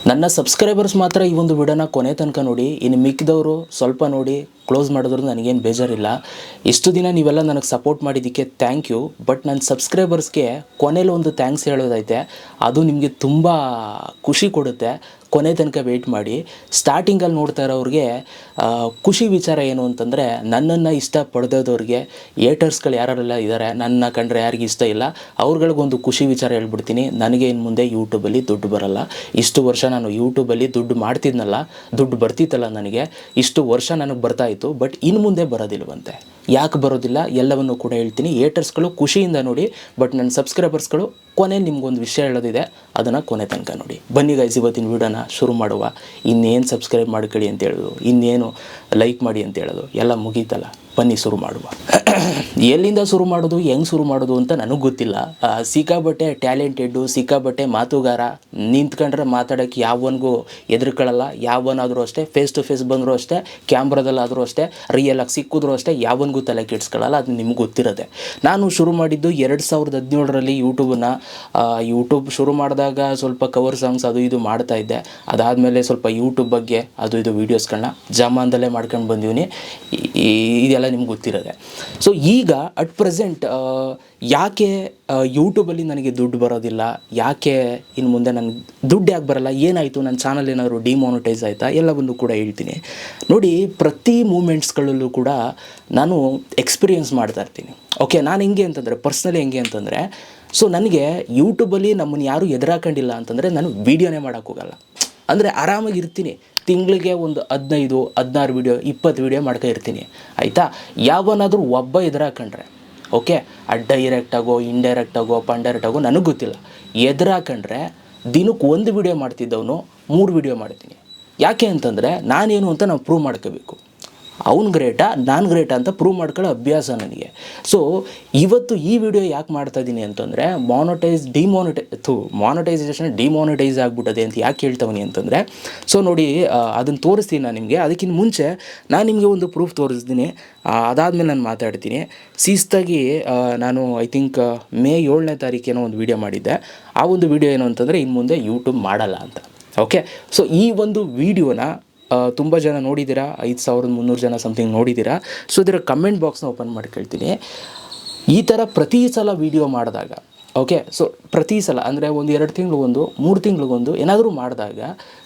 ನನ್ನ ಸಬ್ಸ್ಕ್ರೈಬರ್ಸ್ ಮಾತ್ರ ಈ ಒಂದು ವಿಡಿಯೋನ ಕೊನೆ ತನಕ ನೋಡಿ. ಇನ್ನು ಮಿಕ್ಕಿದವರು ಸ್ವಲ್ಪ ನೋಡಿ ಕ್ಲೋಸ್ ಮಾಡಿದ್ರು ನನಗೇನು ಬೇಜಾರಿಲ್ಲ. ಇಷ್ಟು ದಿನ ನೀವೆಲ್ಲ ನನಗೆ ಸಪೋರ್ಟ್ ಮಾಡಿದ್ದಕ್ಕೆ ಥ್ಯಾಂಕ್ ಯು. ಬಟ್ ನನ್ನ ಸಬ್ಸ್ಕ್ರೈಬರ್ಸ್ಗೆ ಕೊನೆಯಲ್ಲಿ ಒಂದು ಥ್ಯಾಂಕ್ಸ್ ಹೇಳೋದೈತೆ, ಅದು ನಿಮಗೆ ತುಂಬ ಖುಷಿ ಕೊಡುತ್ತೆ. ಕೊನೆ ತನಕ ವೆಯ್ಟ್ ಮಾಡಿ. ಸ್ಟಾರ್ಟಿಂಗಲ್ಲಿ ನೋಡ್ತಾ ಇರೋರಿಗೆ ಖುಷಿ ವಿಚಾರ ಏನು ಅಂತಂದರೆ, ನನ್ನನ್ನು ಇಷ್ಟಪಡ್ದವ್ರಿಗೆ ಏಟರ್ಸ್ಗಳು ಯಾರೆಲ್ಲ ಇದ್ದಾರೆ, ನನ್ನ ಕಂಡ್ರೆ ಯಾರಿಗೆ ಇಷ್ಟ ಇಲ್ಲ ಅವ್ರುಗಳಿಗೊಂದು ಖುಷಿ ವಿಚಾರ ಹೇಳ್ಬಿಡ್ತೀನಿ. ನನಗೆ ಇನ್ನು ಮುಂದೆ ಯೂಟ್ಯೂಬಲ್ಲಿ ದುಡ್ಡು ಬರಲ್ಲ. ಇಷ್ಟು ವರ್ಷ ನಾನು ಯೂಟ್ಯೂಬಲ್ಲಿ ದುಡ್ಡು ಮಾಡ್ತಿದ್ನಲ್ಲ, ದುಡ್ಡು ಬರ್ತಿತ್ತಲ್ಲ ನನಗೆ, ಇಷ್ಟು ವರ್ಷ ನನಗೆ ಬರ್ತಾಯಿತ್ತು. ಬಟ್ ಇನ್ನು ಮುಂದೆ ಬರೋದಿಲ್ವಂತೆ. ಯಾಕೆ ಬರೋದಿಲ್ಲ ಎಲ್ಲವನ್ನು ಕೂಡ ಹೇಳ್ತೀನಿ. ಏಟರ್ಸ್ಗಳು ಖುಷಿಯಿಂದ ನೋಡಿ, ಬಟ್ ನನ್ನ ಸಬ್ಸ್ಕ್ರೈಬರ್ಸ್ಗಳು ಕೊನೆಯಲ್ಲಿ ನಿಮ್ಗೊಂದು ವಿಷಯ ಹೇಳೋದಿದೆ, ಅದನ್ನು ಕೊನೆ ತನಕ ನೋಡಿ. ಬನ್ನಿ ಗೈಸ್, ಇವತ್ತಿನ ವೀಡಿಯೋನ ಶುರು ಮಾಡುವ. ಇನ್ನೇನು ಸಬ್ಸ್ಕ್ರೈಬ್ ಮಾಡ್ಕೊಳ್ಳಿ ಅಂತ ಹೇಳೋದು, ಇನ್ನೇನು ಲೈಕ್ ಮಾಡಿ ಅಂತ ಹೇಳೋದು ಎಲ್ಲ ಮುಗೀತಲ್ಲ. ಬನ್ನಿ ಶುರು ಮಾಡುವ. ಎಲ್ಲಿಂದ ಶುರು ಮಾಡೋದು, ಹೆಂಗೆ ಶುರು ಮಾಡೋದು ಅಂತ ನನಗೆ ಗೊತ್ತಿಲ್ಲ. ಸಿಕ್ಕಾಬಟ್ಟೆ ಟ್ಯಾಲೆಂಟೆಡ್ಡು, ಸಿಕ್ಕಾಬಟ್ಟೆ ಮಾತುಗಾರ, ನಿಂತ್ಕೊಂಡ್ರೆ ಮಾತಾಡೋಕ್ಕೆ ಯಾವನಿಗೂ ಎದುರುಕೊಳ್ಳಲ್ಲ. ಯಾವನಾದರೂ ಅಷ್ಟೇ, ಫೇಸ್ ಟು ಫೇಸ್ ಬಂದರೂ ಅಷ್ಟೇ, ಕ್ಯಾಮ್ರಾದಲ್ಲಾದರೂ ಅಷ್ಟೇ, ರಿಯಲಾಗಿ ಸಿಕ್ಕಿದ್ರು ಅಷ್ಟೇ, ಯಾವನಿಗೂ ತಲೆ ಕೆಡಿಸ್ಕೊಳ್ಳಲ್ಲ. ಅದು ನಿಮ್ಗೆ ಗೊತ್ತಿರೋದೆ. ನಾನು ಶುರು ಮಾಡಿದ್ದು 2017ರಲ್ಲಿ ಯೂಟ್ಯೂಬನ್ನು. ಯೂಟ್ಯೂಬ್ ಶುರು ಮಾಡಿದಾಗ ಸ್ವಲ್ಪ ಕವರ್ ಸಾಂಗ್ಸ್ ಅದು ಇದು ಮಾಡ್ತಾಯಿದ್ದೆ. ಅದಾದಮೇಲೆ ಸ್ವಲ್ಪ ಯೂಟ್ಯೂಬ್ ಬಗ್ಗೆ ಅದು ಇದು ವೀಡಿಯೋಸ್ಗಳನ್ನ ಜಮಾನ್ದಲ್ಲೇ ಮಾಡ್ಕೊಂಡು ಬಂದೀನಿ. ಇದೆಲ್ಲ ನಿಮ್ಗೆ ಗೊತ್ತಿರೋದೆ. ಸೊ ಈಗ ಅಟ್ ಪ್ರೆಸೆಂಟ್ ಯಾಕೆ ಯೂಟ್ಯೂಬಲ್ಲಿ ನನಗೆ ದುಡ್ಡು ಬರೋದಿಲ್ಲ, ಯಾಕೆ ಇನ್ನು ಮುಂದೆ ನನಗೆ ದುಡ್ಡು ಯಾಕೆ ಬರೋಲ್ಲ, ಏನಾಯಿತು, ನನ್ನ ಚಾನಲ್ ಏನಾದರೂ ಡಿಮಾನಿಟೈಸ್ ಆಯಿತಾ, ಎಲ್ಲವನ್ನು ಕೂಡ ಹೇಳ್ತೀನಿ ನೋಡಿ. ಪ್ರತಿ ಮೂಮೆಂಟ್ಸ್ಗಳಲ್ಲೂ ಕೂಡ ನಾನು ಎಕ್ಸ್ಪೀರಿಯೆನ್ಸ್ ಮಾಡ್ತಾ ಇರ್ತೀನಿ. ಓಕೆ, ನಾನು ಹೆಂಗೆ ಅಂತಂದರೆ, ಪರ್ಸ್ನಲಿ ಹೆಂಗೆ ಅಂತಂದರೆ, ಸೊ ನನಗೆ ಯೂಟ್ಯೂಬಲ್ಲಿ ನಮ್ಮನ್ನು ಯಾರೂ ಎದುರಾಕೊಂಡಿಲ್ಲ ಅಂತಂದರೆ ನಾನು ವೀಡಿಯೋನೇ ಮಾಡೋಕ್ಕೋಗಲ್ಲ. ಅಂದರೆ ಆರಾಮಾಗಿರ್ತೀನಿ. ತಿಂಗಳಿಗೆ ಒಂದು 15-16 ವೀಡಿಯೋ 20 ವೀಡಿಯೋ ಮಾಡ್ತಾಯಿರ್ತೀನಿ, ಆಯಿತಾ. ಯಾವನಾದರೂ ಒಬ್ಬ ಎದುರಾಕೊಂಡ್ರೆ, ಓಕೆ, ಡೈರೆಕ್ಟಾಗೋ ಇಂಡೈರೆಕ್ಟಾಗೋ ಪಂಡೈರೆಕ್ಟಾಗೋ ನನಗೆ ಗೊತ್ತಿಲ್ಲ, ಎದುರಾಕೊಂಡ್ರೆ ದಿನಕ್ಕೆ 1 ವೀಡಿಯೋ ಮಾಡ್ತಿದ್ದವನು 3 ವೀಡಿಯೋ ಮಾಡ್ತೀನಿ. ಯಾಕೆ ಅಂತಂದರೆ ನಾನೇನು ಅಂತ ನಾವು ಪ್ರೂವ್ ಮಾಡ್ಕೋಬೇಕು. ಅವ್ನು ಗ್ರೇಟಾ ನಾನು ಗ್ರೇಟಾ ಅಂತ ಪ್ರೂವ್ ಮಾಡ್ಕೊಳ್ಳೋ ಅಭ್ಯಾಸ ನನಗೆ. ಸೊ ಇವತ್ತು ಈ ವಿಡಿಯೋ ಯಾಕೆ ಮಾಡ್ತಾಯಿದ್ದೀನಿ ಅಂತಂದರೆ, ಮಾನಿಟೈಸೇಷನ್ ಡಿಮಾನಿಟೈಸ್ ಆಗಿಬಿಟ್ಟದೆ ಅಂತ ಯಾಕೆ ಹೇಳ್ತವನಿ ಅಂತಂದರೆ, ಸೊ ನೋಡಿ ಅದನ್ನು ತೋರಿಸ್ತೀನಿ ನಾನು ನಿಮಗೆ. ಅದಕ್ಕಿಂತ ಮುಂಚೆ ನಾನು ನಿಮಗೆ ಒಂದು ಪ್ರೂಫ್ ತೋರಿಸ್ತೀನಿ, ಅದಾದಮೇಲೆ ನಾನು ಮಾತಾಡ್ತೀನಿ. ಶಿಸ್ತಾಗಿ ನಾನು ಐ ಥಿಂಕ್ ಮೇ 7ನೇ ತಾರೀಕೇನೋ ಒಂದು ವೀಡಿಯೋ ಮಾಡಿದ್ದೆ. ಆ ಒಂದು ವೀಡಿಯೋ ಏನು ಅಂತಂದರೆ, ಇನ್ನು ಮುಂದೆ ಯೂಟ್ಯೂಬ್ ಮಾಡಲ್ಲ ಅಂತ. ಓಕೆ, ಸೊ ಈ ಒಂದು ವೀಡಿಯೋನ ತುಂಬ ಜನ ನೋಡಿದ್ದೀರಾ, 5300 ಜನ ಸಮಥಿಂಗ್ ನೋಡಿದ್ದೀರಾ. ಸೊ ಇದರ ಕಮೆಂಟ್ ಬಾಕ್ಸ್ನ ಓಪನ್ ಮಾಡಿ ಕೇಳ್ತೀನಿ. ಈ ಥರ ಪ್ರತಿ ಸಲ ವೀಡಿಯೋ ಮಾಡಿದಾಗ, ಓಕೆ, ಸೊ ಪ್ರತಿ ಸಲ ಅಂದರೆ 1-2 ತಿಂಗಳಿಗೊಂದು 3 ತಿಂಗಳಿಗೊಂದು ಏನಾದರೂ ಮಾಡಿದಾಗ,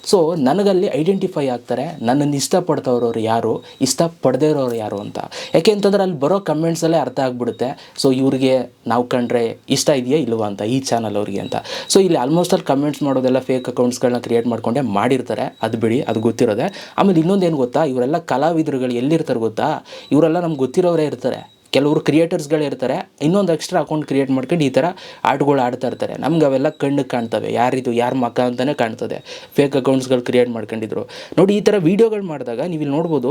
ಸೊ ನನಗಲ್ಲಿ ಐಡೆಂಟಿಫೈ ಆಗ್ತಾರೆ ನನ್ನನ್ನು ಇಷ್ಟಪಡ್ತವ್ರವ್ರು ಯಾರು, ಇಷ್ಟಪಡದೇ ಇರೋರು ಯಾರು ಅಂತ. ಯಾಕೆ ಅಂತಂದರೆ ಅಲ್ಲಿ ಬರೋ ಕಮೆಂಟ್ಸಲ್ಲೇ ಅರ್ಥ ಆಗಿಬಿಡುತ್ತೆ. ಸೊ ಇವ್ರಿಗೆ ನಾವು ಕಂಡ್ರೆ ಇಷ್ಟ ಇದೆಯಾ ಇಲ್ವಾ ಅಂತ, ಈ ಚಾನಲ್ ಅವ್ರಿಗೆ ಅಂತ. ಸೊ ಇಲ್ಲಿ ಆಲ್ಮೋಸ್ಟ್ ಅಲ್ಲಿ ಕಮೆಂಟ್ಸ್ ಮಾಡೋದೆಲ್ಲ ಫೇಕ್ ಅಕೌಂಟ್ಸ್ಗಳನ್ನ ಕ್ರಿಯೇಟ್ ಮಾಡ್ಕೊಂಡೆ ಮಾಡಿರ್ತಾರೆ, ಅದು ಬಿಡಿ, ಅದು ಗೊತ್ತಿರೋದೆ. ಆಮೇಲೆ ಇನ್ನೊಂದೇನು ಗೊತ್ತಾ, ಇವರೆಲ್ಲ ಕಲಾವಿದರುಗಳು ಎಲ್ಲಿರ್ತಾರೆ ಗೊತ್ತಾ, ಇವರೆಲ್ಲ ನಮ್ಗೆ ಗೊತ್ತಿರೋರೇ ಇರ್ತಾರೆ. ಕೆಲವರು ಕ್ರಿಯೇಟರ್ಸ್ಗಳಿರ್ತಾರೆ, ಇನ್ನೊಂದು ಎಕ್ಸ್ಟ್ರಾ ಅಕೌಂಟ್ ಕ್ರಿಯೇಟ್ ಮಾಡ್ಕೊಂಡು ಈ ಥರ ಆಟಗಳು ಆಡ್ತಾ ಇರ್ತಾರೆ. ನಮ್ಗೆ ಅವೆಲ್ಲ ಕಣ್ಣಿಗೆ ಕಾಣ್ತವೆ, ಯಾರಿದು ಯಾರ ಮಕ್ಕ ಅಂತಲೇ ಕಾಣ್ತದೆ. ಫೇಕ್ ಅಕೌಂಟ್ಸ್ಗಳು ಕ್ರಿಯೇಟ್ ಮಾಡ್ಕೊಂಡಿದ್ರು ನೋಡಿ. ಈ ಥರ ವೀಡಿಯೋಗಳು ಮಾಡಿದಾಗ ನೀವು ಇಲ್ಲಿ ನೋಡ್ಬೋದು,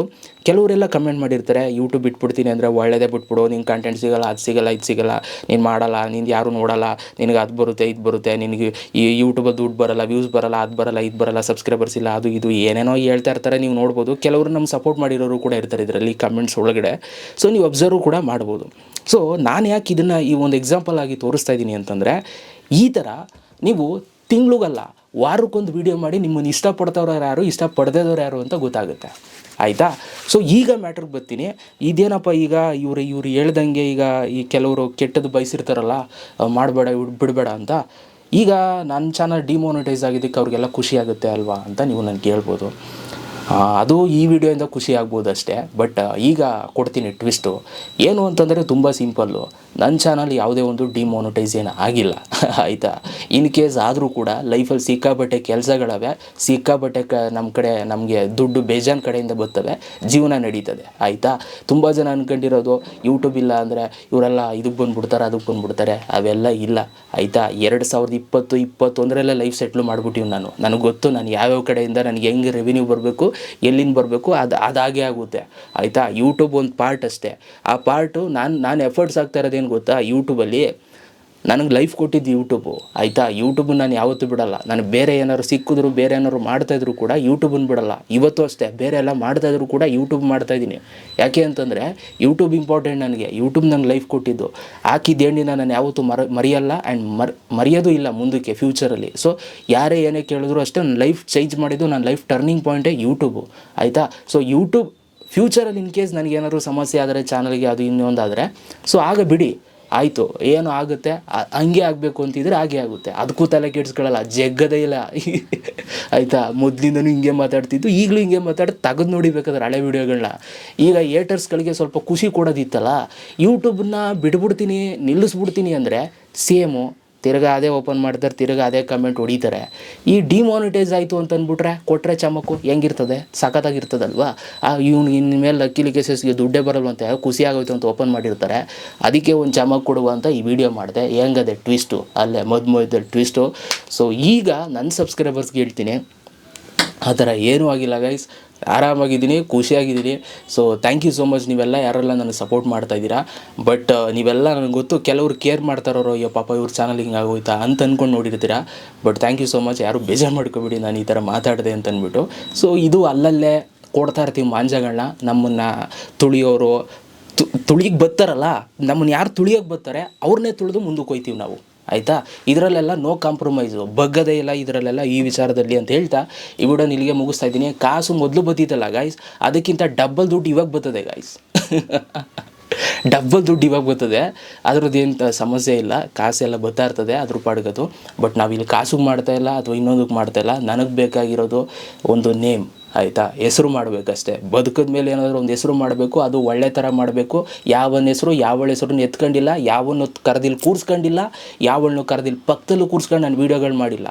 ಕೆಲವರೆಲ್ಲ ಕಮೆಂಟ್ ಮಾಡಿರ್ತಾರೆ, ಯೂಟ್ಯೂಬ್ ಬಿಟ್ಬಿಡ್ತೀನಿ ಅಂದರೆ ಒಳ್ಳೆಯದೇ ಬಿಟ್ಬಿಡು, ನಿಂಗೆ ಕಂಟೆಂಟ್ ಸಿಗೋಲ್ಲ, ಅದು ಸಿಗೋಲ್ಲ, ಇದು ಸಿಗೋಲ್ಲ, ನೀನು ಮಾಡಲ್ಲ, ನಿಂದು ಯಾರು ನೋಡಲ್ಲ, ನಿನಗೆ ಅದು ಬರುತ್ತೆ ಇದು ಬರುತ್ತೆ, ನಿನಗೆ ಈ ಯೂಟ್ಯೂಬಲ್ಲಿ ದುಡ್ಡು ಬರೋಲ್ಲ, ವ್ಯೂಸ್ ಬರೋಲ್ಲ, ಅದು ಬರೋಲ್ಲ, ಇದು ಬರೋಲ್ಲ, ಸಬ್ಸ್ಕ್ರೈಬರ್ಸ್ ಇಲ್ಲ, ಅದು ಇದು ಏನೇನೋ ಹೇಳ್ತಾ ಇರ್ತಾರೆ. ನೀವು ನೋಡ್ಬೋದು, ಕೆಲವರು ನಮ್ಮ ಸಪೋರ್ಟ್ ಮಾಡಿರೋರು ಕೂಡ ಇರ್ತಾರೆ ಇದರಲ್ಲಿ ಕಮೆಂಟ್ಸ್ ಒಳಗಡೆ. ಸೊ ನೀವು ಅಬ್ಸರ್ವ್ ಕೂಡ ಮಾಡ್ಬೋದು. ಸೊ ನಾನು ಯಾಕೆ ಇದನ್ನು ಈ ಒಂದು ಎಕ್ಸಾಂಪಲ್ ಆಗಿ ತೋರಿಸ್ತಾ ಇದ್ದೀನಿ ಅಂತಂದರೆ, ಈ ಥರ ನೀವು ತಿಂಗಳಿಗಲ್ಲ ವಾರಕ್ಕೊಂದು ವೀಡಿಯೋ ಮಾಡಿ ನಿಮ್ಮನ್ನು ಇಷ್ಟಪಡ್ತವ್ರು ಯಾರು, ಇಷ್ಟಪಡದೇದವ್ರು ಯಾರು ಅಂತ ಗೊತ್ತಾಗುತ್ತೆ, ಆಯಿತಾ. ಸೊ ಈಗ ಮ್ಯಾಟ್ರಿಗೆ ಬರ್ತೀನಿ. ಇದೇನಪ್ಪ ಈಗ ಇವರು ಹೇಳ್ದಂಗೆ ಈಗ ಈ ಕೆಲವರು ಕೆಟ್ಟದ್ದು ಬಯಸಿರ್ತಾರಲ್ಲ, ಮಾಡಬೇಡ ಬಿಡಬೇಡ ಅಂತ. ಈಗ ನನ್ನ ಚಾನಲ್ ಡಿಮಾನಿಟೈಸ್ ಆಗಿದ್ದಕ್ಕೆ ಅವ್ರಿಗೆಲ್ಲ ಖುಷಿ ಆಗುತ್ತೆ ಅಲ್ವಾ ಅಂತ ನೀವು ನನಗೆ ಕೇಳ್ಬೋದು. ಅದು ಈ ವಿಡಿಯೋಯಿಂದ ಖುಷಿ ಆಗ್ಬೋದು ಅಷ್ಟೇ. ಬಟ್ ಈಗ ಕೊಡ್ತೀನಿ ಟ್ವಿಸ್ಟು ಏನು ಅಂತಂದರೆ, ತುಂಬ ಸಿಂಪಲ್ಲು. ನನ್ನ ಚಾನಲ್ ಯಾವುದೇ ಒಂದು ಡಿಮಾನಿಟೈಸ್ ಏನು ಆಗಿಲ್ಲ, ಆಯಿತಾ. ಇನ್ ಕೇಸ್ ಆದರೂ ಕೂಡ ಲೈಫಲ್ಲಿ ಸಿಕ್ಕಾಬಟ್ಟೆ ಕೆಲಸಗಳವೆ, ಸಿಕ್ಕಾಬಟ್ಟೆ ನಮ್ಮ ಕಡೆ ನಮಗೆ ದುಡ್ಡು ಬೇಜಾನ್ ಕಡೆಯಿಂದ ಬರ್ತವೆ, ಜೀವನ ನಡೀತದೆ, ಆಯಿತಾ. ತುಂಬ ಜನ ಅಂದ್ಕೊಂಡಿರೋದು ಯೂಟ್ಯೂಬ್ ಇಲ್ಲ ಅಂದರೆ ಇವರೆಲ್ಲ ಇದಕ್ಕೆ ಬಂದುಬಿಡ್ತಾರೆ, ಅದಕ್ಕೆ ಬಂದುಬಿಡ್ತಾರೆ, ಅವೆಲ್ಲ ಇಲ್ಲ, ಆಯಿತಾ. 2020-21 ಲೈಫ್ ಸೆಟ್ಲು ಮಾಡಿಬಿಟ್ಟಿವಿ ನಾನು. ನನಗೆ ಗೊತ್ತು ನಾನು ಯಾವ್ಯಾವ ಕಡೆಯಿಂದ ನನಗೆ ಹೆಂಗೆ ರೆವಿನ್ಯೂ ಬರಬೇಕು, ಎಲ್ಲಿಂದ ಬರಬೇಕು, ಅದಾಗೇ ಆಗುತ್ತೆ, ಆಯಿತಾ. ಯೂಟ್ಯೂಬ್ ಒಂದು ಪಾರ್ಟ್ ಅಷ್ಟೇ. ಆ ಪಾರ್ಟು ನಾನು ಎಫರ್ಟ್ಸ್ ಆಗ್ತಾ ಇರೋದೇನು ಗೊತ್ತಾ, ಯೂಟ್ಯೂಬಲ್ಲಿ ನನಗೆ ಲೈಫ್ ಕೊಟ್ಟಿದ್ದು ಯೂಟ್ಯೂಬು, ಆಯಿತಾ. ಯೂಟ್ಯೂಬ್ ನಾನು ಯಾವತ್ತೂ ಬಿಡಲ್ಲ. ನಾನು ಬೇರೆ ಏನಾದ್ರು ಸಿಕ್ಕಿದ್ರು, ಬೇರೆ ಏನಾದ್ರು ಮಾಡ್ತಾಯಿದ್ರು ಕೂಡ ಯೂಟ್ಯೂಬನ್ನು ಬಿಡಲ್ಲ. ಇವತ್ತು ಅಷ್ಟೇ ಬೇರೆ ಎಲ್ಲ ಮಾಡ್ತಾಯಿದ್ರು ಕೂಡ ಯೂಟ್ಯೂಬ್ ಮಾಡ್ತಾಯಿದ್ದೀನಿ. ಯಾಕೆ ಅಂತಂದರೆ ಯೂಟ್ಯೂಬ್ ಇಂಪಾರ್ಟೆಂಟ್ ನನಗೆ. ಯೂಟ್ಯೂಬ್ ನಂಗೆ ಲೈಫ್ ಕೊಟ್ಟಿದ್ದು. ಹಾಕಿದ್ದು ಎಣ್ಣಿನ ನಾನು ಯಾವತ್ತೂ ಮರೆಯಲ್ಲ ಆ್ಯಂಡ್ ಮರೆಯೋದು ಇಲ್ಲ ಮುಂದಕ್ಕೆ ಫ್ಯೂಚರಲ್ಲಿ. ಸೊ ಯಾರೇ ಏನೇ ಕೇಳಿದ್ರು ಅಷ್ಟೇ, ನನ್ನ ಲೈಫ್ ಚೇಂಜ್ ಮಾಡಿದ್ದು, ನನ್ನ ಲೈಫ್ ಟರ್ನಿಂಗ್ ಪಾಯಿಂಟೇ ಯೂಟ್ಯೂಬು, ಆಯಿತಾ. ಸೊ ಯೂಟ್ಯೂಬ್ ಫ್ಯೂಚರಲ್ಲಿ ಇನ್ ಕೇಸ್ ನನಗೇನಾದ್ರು ಸಮಸ್ಯೆ ಆದರೆ ಚಾನಲ್ಗೆ ಅದು ಇನ್ನೊಂದಾದರೆ, ಸೊ ಆಗ ಬಿಡಿ, ಆಯಿತು, ಏನು ಆಗುತ್ತೆ ಹಂಗೆ ಆಗಬೇಕು ಅಂತಿದ್ರೆ ಹಾಗೆ ಆಗುತ್ತೆ. ಅದಕ್ಕೂ ತಲೆ ಕೆಡಿಸ್ಕೊಳ್ಳಲ್ಲ, ಜಗ್ಗದೇ ಇಲ್ಲ ಆಯಿತಾ. ಮೊದಲಿಂದನೂ ಹಿಂಗೆ ಮಾತಾಡ್ತಿದ್ದು, ಈಗಲೂ ಹಿಂಗೆ ತೆಗೆದು ನೋಡಿಬೇಕಾದ್ರೆ ಹಳೆ ವೀಡಿಯೋಗಳನ್ನ. ಈಗ ಏಟರ್ಸ್ಗಳಿಗೆ ಸ್ವಲ್ಪ ಖುಷಿ ಕೊಡೋದಿತ್ತಲ್ಲ, ಯೂಟ್ಯೂಬನ್ನ ಬಿಟ್ಬಿಡ್ತೀನಿ, ನಿಲ್ಲಿಸ್ಬಿಡ್ತೀನಿ ಅಂದರೆ ಸೇಮು ತಿರ್ಗಾ ಅದೇ ಓಪನ್ ಮಾಡ್ತಾರೆ, ತಿರ್ಗಾ ಅದೇ ಕಮೆಂಟ್ ಹೊಡಿತಾರೆ. ಈ ಡಿಮಾನಿಟೈಸ್ ಆಯಿತು ಅಂತ ಅಂದ್ಬಿಟ್ರೆ ಕೊಟ್ಟರೆ ಚಮಕು ಹೆಂಗಿರ್ತದೆ, ಸಖತ್ತಾಗಿರ್ತದಲ್ವಾ. ಇವ್ನು ಇನ್ಮೇಲೆ ಲಕ್ಕಿಲಿ ಕೇಸಸ್ಗೆ ದುಡ್ಡೇ ಬರಲ್ವಂತೆ, ಖುಷಿ ಆಗೋಯ್ತು ಅಂತ ಓಪನ್ ಮಾಡಿರ್ತಾರೆ. ಅದಕ್ಕೆ ಒಂದು ಚಮಕ್ ಕೊಡುವ ಅಂತ ಈ ವಿಡಿಯೋ ಮಾಡಿದೆ. ಹೆಂಗದೆ ಟ್ವಿಸ್ಟು, ಅಲ್ಲೇ ಮಧ್ಯದಲ್ಲಿ ಟ್ವಿಸ್ಟು. ಸೊ ಈಗ ನನ್ನ ಸಬ್ಸ್ಕ್ರೈಬರ್ಸ್ಗೆ ಹೇಳ್ತೀನಿ, ಆ ಥರ ಏನೂ ಆಗಿಲ್ಲ ಗೈಸ್, ಆರಾಮಾಗಿದ್ದೀನಿ, ಖುಷಿಯಾಗಿದ್ದೀನಿ. So thank you so much ನೀವೆಲ್ಲ ಯಾರೆಲ್ಲ ನನಗೆ ಸಪೋರ್ಟ್ ಮಾಡ್ತಾಯಿದ್ದೀರಾ. ಬಟ್ ನೀವೆಲ್ಲ ನನಗೆ ಗೊತ್ತು, ಕೆಲವ್ರು ಕೇರ್ ಮಾಡ್ತಾರೋ, ಅಯ್ಯೋ ಪಾಪ ಇವ್ರ ಚಾನಲ್ ಹಿಂಗೆ ಆಗೋಯ್ತಾ ಅಂತ ಅಂದ್ಕೊಂಡು ನೋಡಿರ್ತೀರಾ. But thank you so much, ಯಾರು ಬೇಜಾರು ಮಾಡ್ಕೊಬೇಡಿ ನಾನು ಈ ಥರ ಮಾತಾಡಿದೆ ಅಂತ ಅಂದ್ಬಿಟ್ಟು. ಸೊ ಇದು ಅಲ್ಲಲ್ಲೇ ಕೊಡ್ತಾ ಇರ್ತೀವಿ ಮಾಂಜಗಳನ್ನ, ನಮ್ಮನ್ನು ತುಳಿಯೋರು ತುಳಿಗೆ ಬರ್ತಾರಲ್ಲ, ನಮ್ಮನ್ನು ಯಾರು ತುಳಿಯೋಕ್ಕೆ ಬರ್ತಾರೆ ಅವ್ರನ್ನೇ ತುಳಿದು ಮುಂದಕ್ಕೆ ಹೋಗ್ತೀವಿ ನಾವು, ಆಯಿತಾ. ಇದರಲ್ಲೆಲ್ಲ ನೋ ಕಾಂಪ್ರಮೈಸು, ಬಗ್ಗದೇ ಇಲ್ಲ ಇದರಲ್ಲೆಲ್ಲ ಈ ವಿಚಾರದಲ್ಲಿ ಅಂತ ಹೇಳ್ತಾ ಈ ವಿಡಿಯೋನ ಇಲ್ಲಿಗೆ ಮುಗಿಸ್ತಾ ಇದ್ದೀನಿ. ಕಾಸು ಮೊದಲು ಬತ್ತಿತ್ತಲ್ಲ ಗಾಯ್ಸ್, ಅದಕ್ಕಿಂತ ಡಬ್ಬಲ್ ದುಡ್ಡು ಇವಾಗ ಬರ್ತದೆ ಗಾಯ್ಸ್ ಡಬ್ಬಲ್ ದುಡ್ಡು ಇವಾಗ ಬರ್ತದೆ. ಅದ್ರದ್ದೇನು ಸಮಸ್ಯೆ ಇಲ್ಲ, ಕಾಸೆಲ್ಲ ಬರ್ತಾ ಇರ್ತದೆ ಅದ್ರ ಪಾಡ್ಗದು. ಬಟ್ ನಾವಿಲ್ಲಿ ಕಾಸಿಗೆ ಮಾಡ್ತಾಯಿಲ್ಲ ಅಥವಾ ಇನ್ನೊಂದಕ್ಕೆ ಮಾಡ್ತಾಯಿಲ್ಲ. ನನಗೆ ಬೇಕಾಗಿರೋದು ಒಂದು ನೇಮ್, ಆಯಿತಾ. ಹೆಸರು ಮಾಡಬೇಕಷ್ಟೇ. ಬದುಕಿದ ಮೇಲೆ ಏನಾದರೂ ಒಂದು ಹೆಸರು ಮಾಡಬೇಕು, ಅದು ಒಳ್ಳೆ ಥರ ಮಾಡಬೇಕು. ಯಾವನ ಹೆಸರು ಯಾವಳ ಹೆಸರನ್ನ ಎತ್ಕೊಂಡಿಲ್ಲ, ಯಾವನ್ನು ಕರೆದಿಲ್ಲಿ ಕೂರಿಸ್ಕೊಂಡಿಲ್ಲ, ಯಾವಳನ್ನು ಕರೆದಿಲ್ಲಿ ಪಕ್ಕದಲ್ಲೂ ಕೂರಿಸ್ಕೊಂಡು ನಾನು ವೀಡಿಯೋಗಳು ಮಾಡಿಲ್ಲ,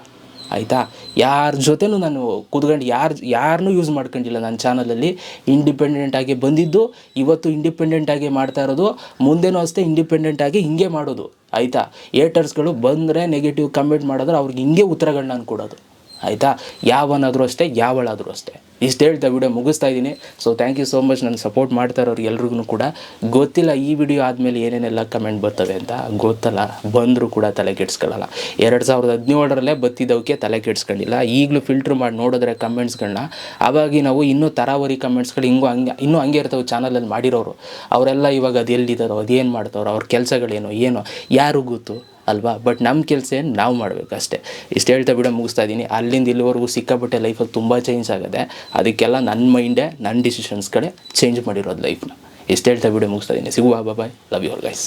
ಆಯಿತಾ. ಯಾರ ಜೊತೆನೂ ನಾನು ಕೂತ್ಕೊಂಡು ಯಾರನ್ನೂ ಯೂಸ್ ಮಾಡ್ಕೊಂಡಿಲ್ಲ. ನನ್ನ ಚಾನಲಲ್ಲಿ ಇಂಡಿಪೆಂಡೆಂಟಾಗಿ ಬಂದಿದ್ದು, ಇವತ್ತು ಇಂಡಿಪೆಂಡೆಂಟಾಗಿ ಮಾಡ್ತಾ ಇರೋದು, ಮುಂದೆನೂ ಅಷ್ಟೇ ಇಂಡಿಪೆಂಡೆಂಟಾಗಿ ಹಿಂಗೆ ಮಾಡೋದು, ಆಯಿತಾ. ಏಟರ್ಸ್ಗಳು ಬಂದರೆ ನೆಗೆಟಿವ್ ಕಮೆಂಟ್ ಮಾಡಿದ್ರೆ ಅವ್ರಿಗೆ ಹಿಂಗೆ ಉತ್ತರಗಳನ್ನ ನಾನು ಕೊಡೋದು, ಆಯಿತಾ. ಯಾವನಾದರೂ ಅಷ್ಟೇ, ಯಾವಳಾದರೂ ಅಷ್ಟೇ. ಇಷ್ಟು ಹೇಳ್ತಾ ವಿಡಿಯೋ ಮುಗಿಸ್ತಾ ಇದ್ದೀನಿ. So thank you so much ನನಗೆ ಸಪೋರ್ಟ್ ಮಾಡ್ತಾ ಇರೋರು ಎಲ್ರಿಗೂ ಕೂಡ. ಗೊತ್ತಿಲ್ಲ ಈ ವಿಡಿಯೋ ಆದಮೇಲೆ ಏನೇನೆಲ್ಲ ಕಮೆಂಟ್ ಬರ್ತವೆ ಅಂತ, ಗೊತ್ತಲ್ಲ. ಬಂದರೂ ಕೂಡ ತಲೆ ಕೆಡಿಸ್ಕೊಳ್ಳಲ್ಲ. 2017ರಲ್ಲೇ ಬತ್ತಿದ್ದವಕ್ಕೆ ತಲೆ ಕೆಡಿಸ್ಕೊಂಡಿಲ್ಲ. ಈಗಲೂ ಫಿಲ್ಟ್ರ್ ಮಾಡಿ ನೋಡಿದ್ರೆ ಕಮೆಂಟ್ಸ್ಗಳನ್ನ, ಆವಾಗಿ ನಾವು ಇನ್ನೂ ತರಾವರಿ ಕಮೆಂಟ್ಸ್ಗಳು ಇನ್ನೂ ಹಂಗೆ ಇರ್ತವೆ ಚಾನಲಲ್ಲಿ ಮಾಡಿರೋರು. ಅವರೆಲ್ಲ ಇವಾಗ ಅದು ಎಲ್ಲಿದ್ದಾರೋ, ಅದೇನು ಮಾಡ್ತಾರೋ, ಅವ್ರ ಕೆಲಸಗಳೇನೋ ಏನೋ ಯಾರಿಗೂ ಗೊತ್ತು ಅಲ್ವಾ. ಬಟ್ ನಮ್ಮ ಕೆಲಸ ಏನು ನಾವು ಮಾಡಬೇಕು ಅಷ್ಟೇ. ಇಷ್ಟು ಹೇಳ್ತಾ ವಿಡಿಯೋ ಮುಗಿಸ್ತಾ ಇದ್ದೀನಿ. ಅಲ್ಲಿಂದ ಇಲ್ಲಿವರೆಗೂ ಸಿಕ್ಕಾಪಟ್ಟೆ ಲೈಫಲ್ಲಿ ತುಂಬ ಚೇಂಜ್ ಆಗಿದೆ. ಅದಕ್ಕೆಲ್ಲ ನನ್ನ ಮೈಂಡೇ, ನನ್ನ ಡಿಸಿಷನ್ಸ್ಗಳೇ ಚೇಂಜ್ ಮಾಡಿರೋದು ಲೈಫ್ನ. ಇಷ್ಟು ಹೇಳ್ತಾ ವಿಡಿಯೋ ಮುಗಿಸ್ತಾ ಇದ್ದೀನಿ. ಸಿಗುವ, ಬಾಯ್, ಲವ್ ಯು ಆಲ್ ಗೈಸ್.